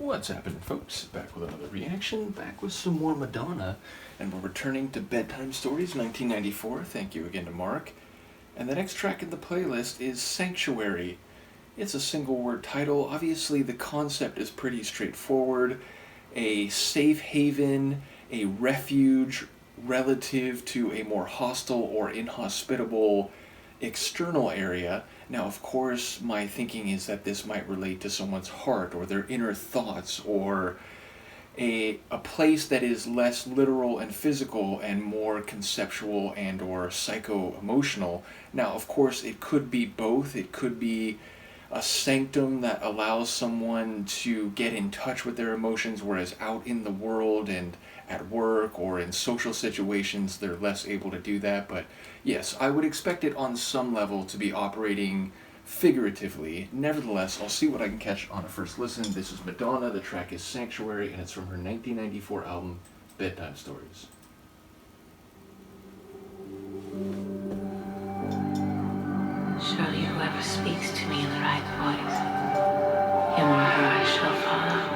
What's happening, folks? Back with another reaction, back with some more Madonna, and we're returning to Bedtime Stories 1994. Thank you again to Mark. And the next track in the playlist is Sanctuary. It's a single word title. Obviously, the concept is pretty straightforward. A safe haven, a refuge relative to a more hostile or inhospitable external area. Now, of course, my thinking is that this might relate to someone's heart or their inner thoughts, or a place that is less literal and physical and more conceptual and or psycho-emotional. Now, of course, it could be both. It could be a sanctum that allows someone to get in touch with their emotions, whereas out in the world and at work or in social situations, they're less able to do that. But yes, I would expect it on some level to be operating figuratively. Nevertheless, I'll see what I can catch on a first listen. This is Madonna, the track is Sanctuary, and it's from her 1994 album, Bedtime Stories. Surely whoever speaks to me in the right voice, him or her I shall follow.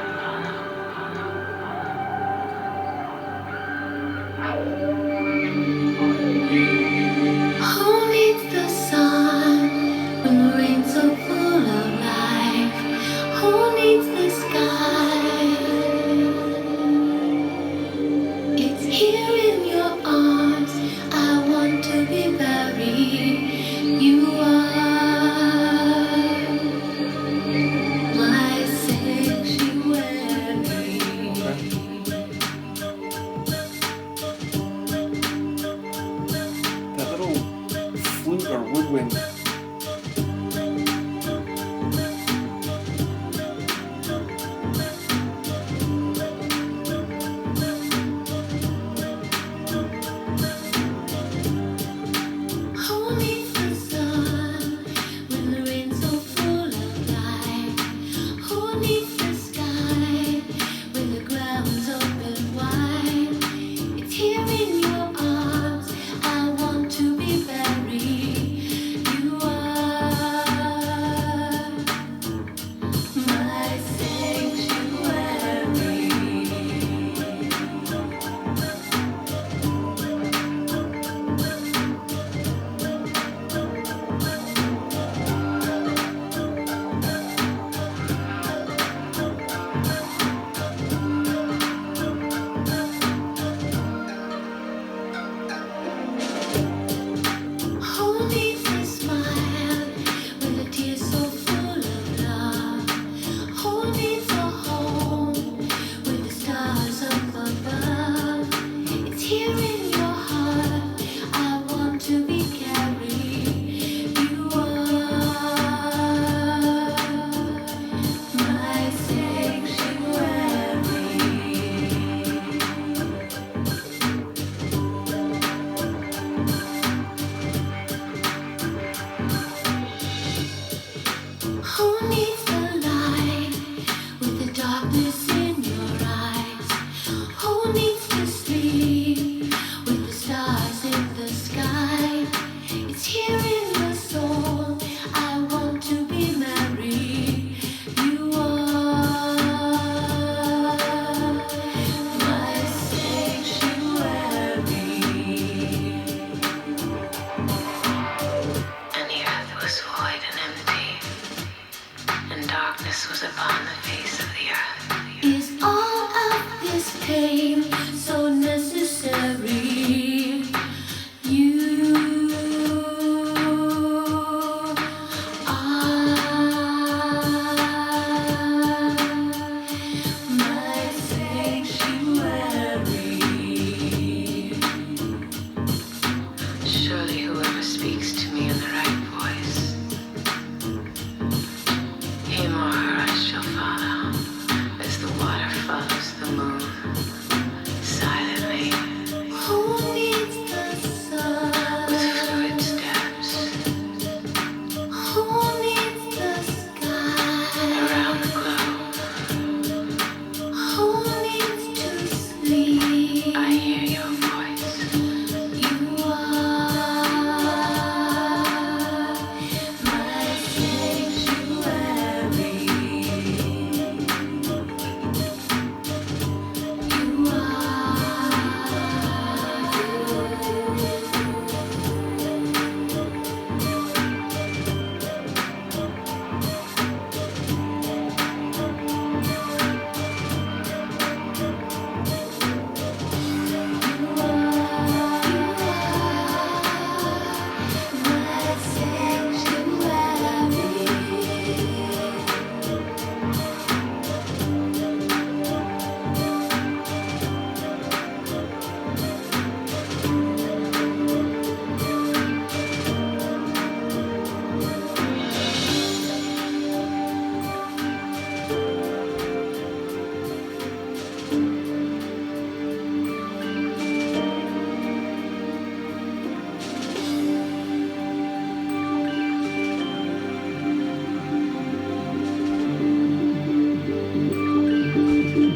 Who needs the sun when the rain's so full of life? Who needs the sky? It's here in your arms. I want to be buried. You are.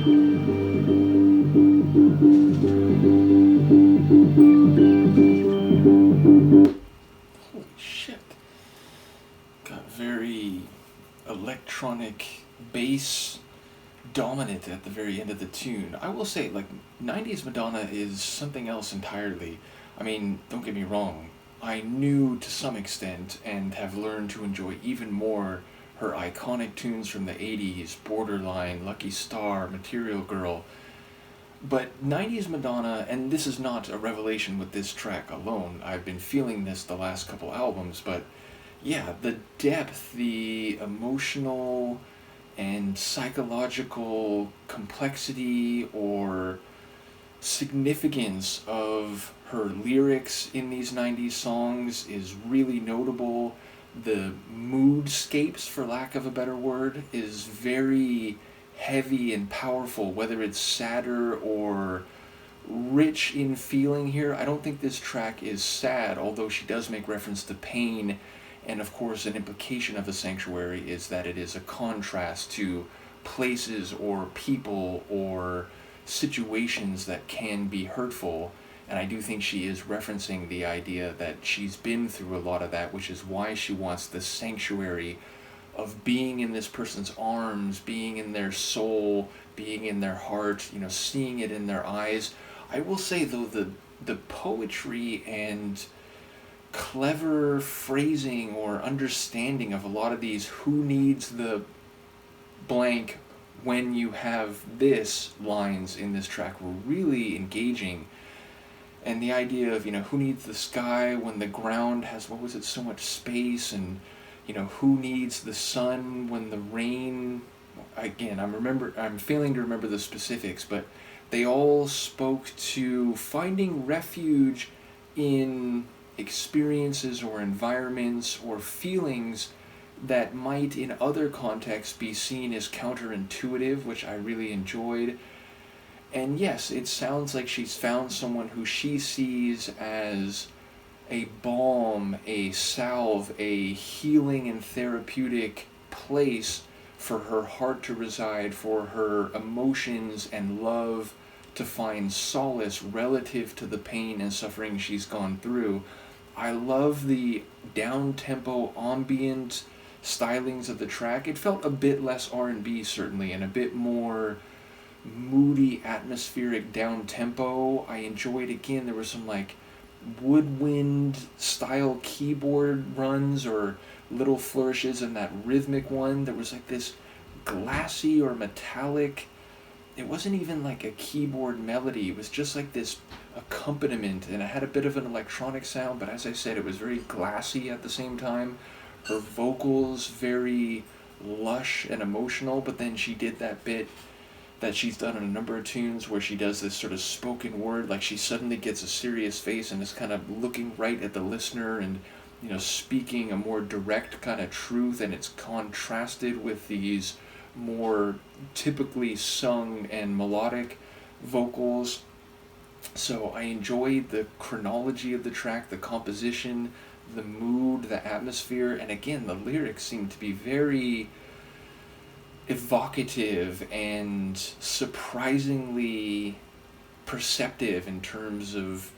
Holy shit. Got very electronic bass dominant at the very end of the tune. I will say, like, 90s Madonna is something else entirely. I mean, don't get me wrong, I knew to some extent and have learned to enjoy even more her iconic tunes from the 80s, Borderline, Lucky Star, Material Girl. But 90s Madonna, and this is not a revelation with this track alone, I've been feeling this the last couple albums, but yeah, the depth, the emotional and psychological complexity or significance of her lyrics in these 90s songs is really notable. The moodscapes, for lack of a better word, is very heavy and powerful, whether it's sadder or rich in feeling here. I don't think this track is sad, although she does make reference to pain. And of course, an implication of a sanctuary is that it is a contrast to places or people or situations that can be hurtful. And I do think she is referencing the idea that she's been through a lot of that, which is why she wants the sanctuary of being in this person's arms, being in their soul, being in their heart, seeing it in their eyes. I will say, though, the poetry and clever phrasing or understanding of a lot of these "who needs the blank when you have this" lines in this track were really engaging. And the idea of, who needs the sky when the ground has, so much space, and, who needs the sun when the rain, again, I'm failing to remember the specifics, but they all spoke to finding refuge in experiences or environments or feelings that might in other contexts be seen as counterintuitive, which I really enjoyed. And yes, it sounds like she's found someone who she sees as a balm, a salve, a healing and therapeutic place for her heart to reside, for her emotions and love to find solace relative to the pain and suffering she's gone through. I love the down-tempo ambient stylings of the track. It felt a bit less R&B, certainly, and a bit more moody, atmospheric down-tempo. I enjoyed, again, there were some woodwind style keyboard runs or little flourishes in that rhythmic one. There was this glassy or metallic, it wasn't even a keyboard melody, it was just this accompaniment, and it had a bit of an electronic sound, but as I said, it was very glassy at the same time. Her vocals very lush and emotional, but then she did that bit that she's done in a number of tunes where she does this sort of spoken word, she suddenly gets a serious face and is kind of looking right at the listener and speaking a more direct kind of truth, and it's contrasted with these more typically sung and melodic vocals. So I enjoyed the chronology of the track, the composition, the mood, the atmosphere, and again, the lyrics seem to be very evocative and surprisingly perceptive in terms of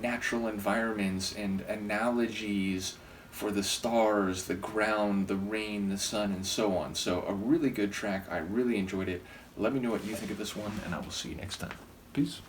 natural environments and analogies for the stars, the ground, the rain, the sun, and so on. So a really good track. I really enjoyed it. Let me know what you think of this one, and I will see you next time. Peace.